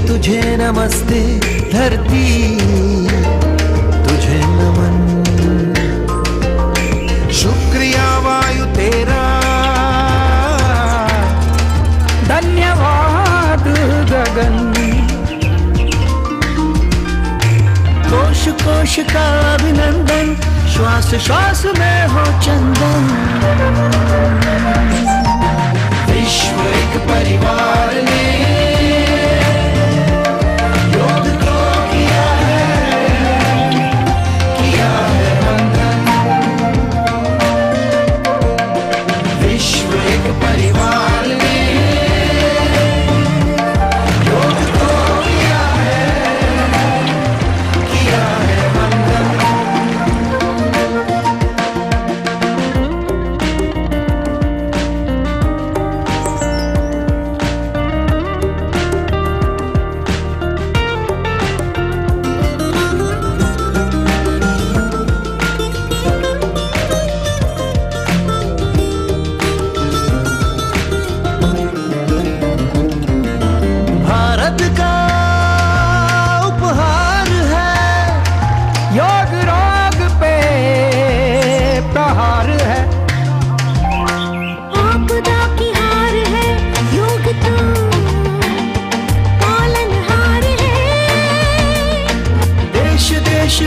तुझे नमस्ते धरती तुझे नमन, शुक्रिया वायु तेरा, धन्यवाद गगन, कोश कोश का अभिनंदन, श्वास श्वास में हो चंदन। विश्व एक परिवार ने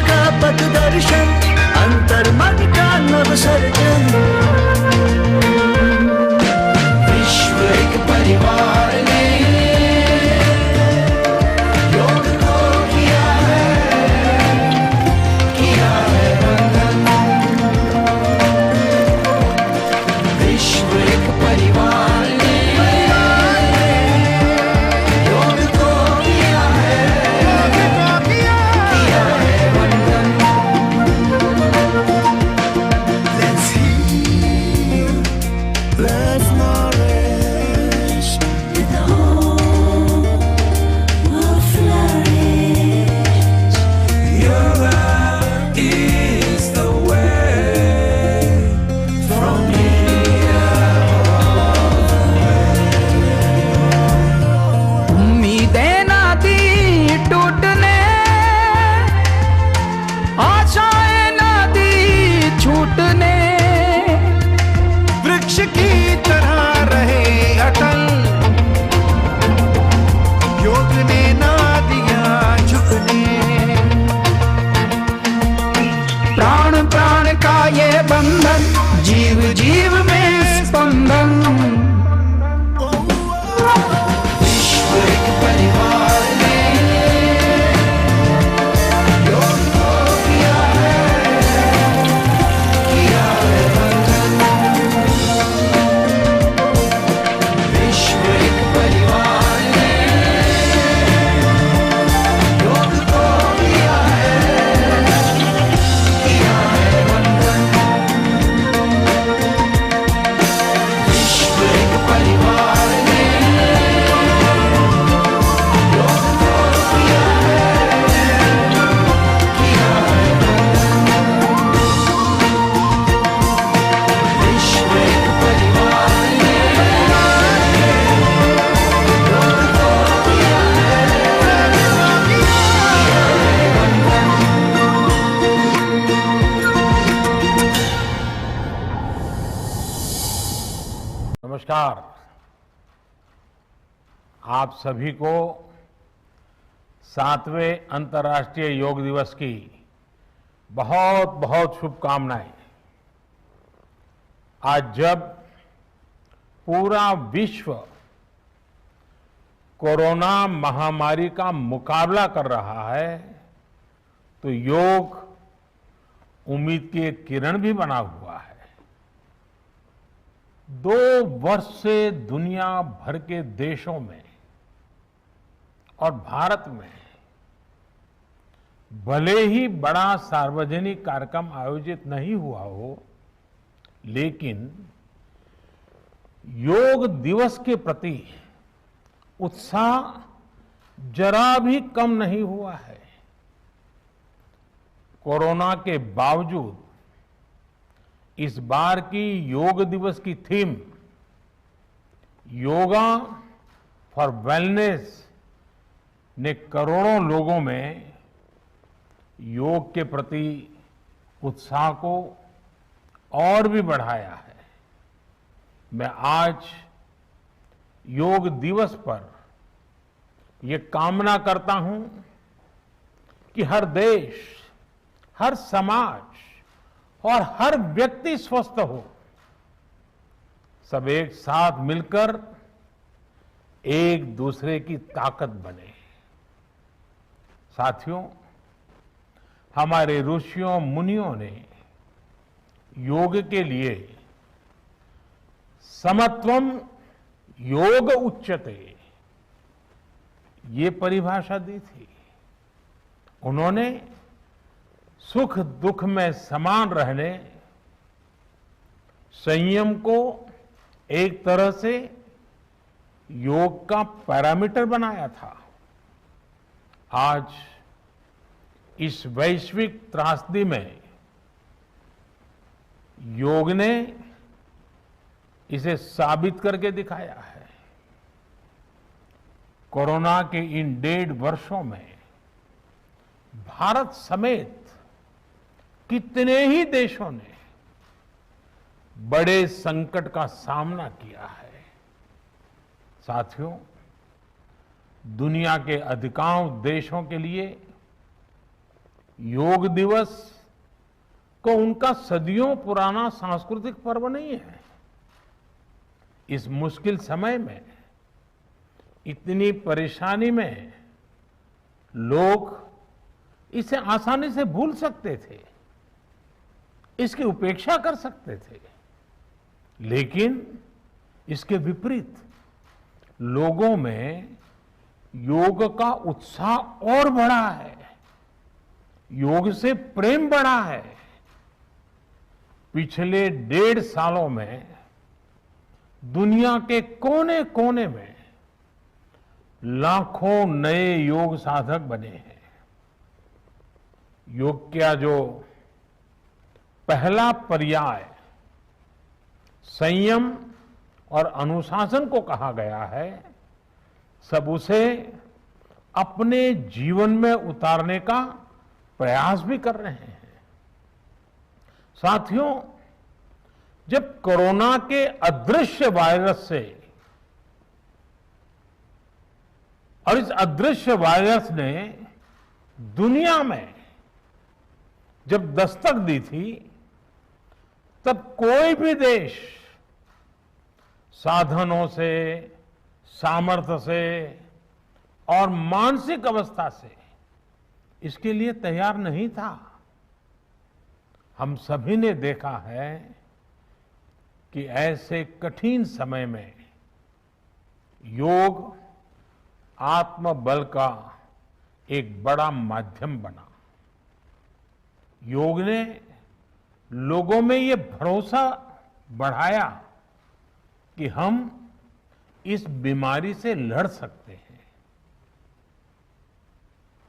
का पथ दर्शन, अंतर मन का नव सर्जन। विश्व एक परिवार ने योग को किया है वंदन। विश्व एक परिवार ने योग को किया है बंधन, जीव जीव में स्पंदन। विश्व एक परिवार ने योग को किया है वंदन। विश्व एक परिवार ने योग को किया है वंदन। नमस्कार। आप सभी को 7वें अंतर्राष्ट्रीय योग दिवस की बहुत बहुत शुभकामनाएं। आज जब पूरा विश्व कोरोना महामारी का मुकाबला कर रहा है, तो योग उम्मीद की एक किरण भी बना हुआ है। 2 वर्ष से दुनिया भर के देशों में और भारत में भले ही बड़ा सार्वजनिक कार्यक्रम आयोजित नहीं हुआ हो, लेकिन योग दिवस के प्रति उत्साह जरा भी कम नहीं हुआ है। कोरोना के बावजूद इस बार की योग दिवस की थीम योगा फॉर वेलनेस ने करोड़ों लोगों में योग के प्रति उत्साह को और भी बढ़ाया है। मैं आज योग दिवस पर ये कामना करता हूं कि हर देश, हर समाज और हर व्यक्ति स्वस्थ हो, सब एक साथ मिलकर एक दूसरे की ताकत बने। साथियों, हमारे ऋषियों मुनियों ने योग के लिए समत्वम योग उच्यते ये परिभाषा दी थी। उन्होंने सुख दुख में समान रहने, संयम को एक तरह से योग का पैरामीटर बनाया था। आज इस वैश्विक त्रासदी में योग ने इसे साबित करके दिखाया है। कोरोना के इन 1.5 वर्षों में भारत समेत कितने ही देशों ने बड़े संकट का सामना किया है। साथियों, दुनिया के अधिकांश देशों के लिए योग दिवस को उनका सदियों पुराना सांस्कृतिक पर्व नहीं है। इस मुश्किल समय में, इतनी परेशानी में लोग इसे आसानी से भूल सकते थे, इसकी उपेक्षा कर सकते थे, लेकिन इसके विपरीत लोगों में योग का उत्साह और बढ़ा है, योग से प्रेम बढ़ा है। पिछले 1.5 सालों में दुनिया के कोने कोने में लाखों नए योग साधक बने हैं। योग का जो पहला पर्याय संयम और अनुशासन को कहा गया है, सब उसे अपने जीवन में उतारने का प्रयास भी कर रहे हैं। साथियों, जब कोरोना के अदृश्य वायरस से और इस अदृश्य वायरस ने दुनिया में जब दस्तक दी थी, तब कोई भी देश साधनों से, सामर्थ्य से और मानसिक अवस्था से इसके लिए तैयार नहीं था। हम सभी ने देखा है कि ऐसे कठिन समय में योग आत्मबल का एक बड़ा माध्यम बना। योग ने लोगों में ये भरोसा बढ़ाया कि हम इस बीमारी से लड़ सकते हैं।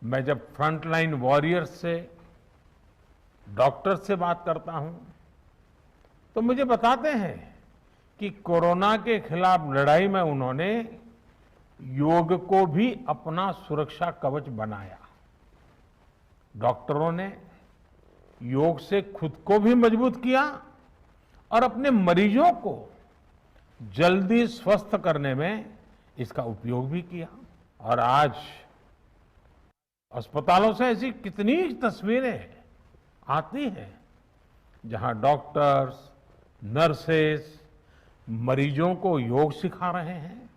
मैं जब फ्रंटलाइन वॉरियर्स से, डॉक्टर से बात करता हूं, तो मुझे बताते हैं कि कोरोना के खिलाफ लड़ाई में उन्होंने योग को भी अपना सुरक्षा कवच बनाया। डॉक्टरों ने योग से खुद को भी मजबूत किया और अपने मरीजों को जल्दी स्वस्थ करने में इसका उपयोग भी किया। और आज अस्पतालों से ऐसी कितनी तस्वीरें आती हैं जहां डॉक्टर्स, नर्सेस मरीजों को योग सिखा रहे हैं,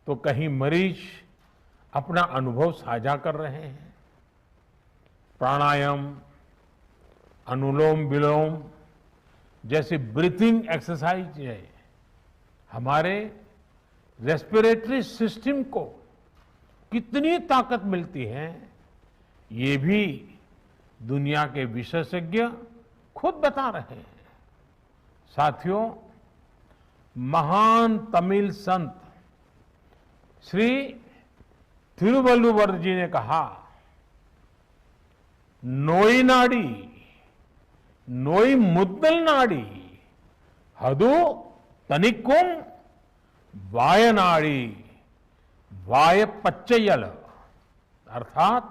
तो कहीं मरीज अपना अनुभव साझा कर रहे हैं। प्राणायाम, अनुलोम विलोम जैसी ब्रीथिंग एक्सरसाइज है, हमारे रेस्पिरेटरी सिस्टम को कितनी ताकत मिलती है, ये भी दुनिया के विशेषज्ञ खुद बता रहे हैं। साथियों, महान तमिल संत श्री तिरुवल्लुवर जी ने कहा, नोई नाडी नोई मुद्दल नाडी हदु तनिक्कुम वायनाडी वाय पच्चयल। अर्थात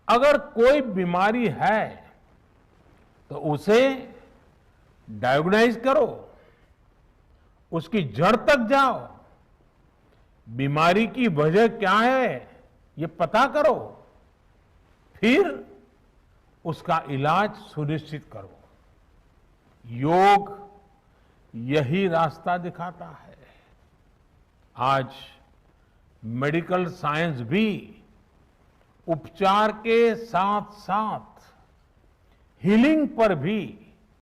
अगर कोई बीमारी है तो उसे डायग्नाइज करो, उसकी जड़ तक जाओ, बीमारी की वजह क्या है ये पता करो, फिर उसका इलाज सुनिश्चित करो। योग यही रास्ता दिखाता है। आज मेडिकल साइंस भी उपचार के साथ साथ हीलिंग पर भी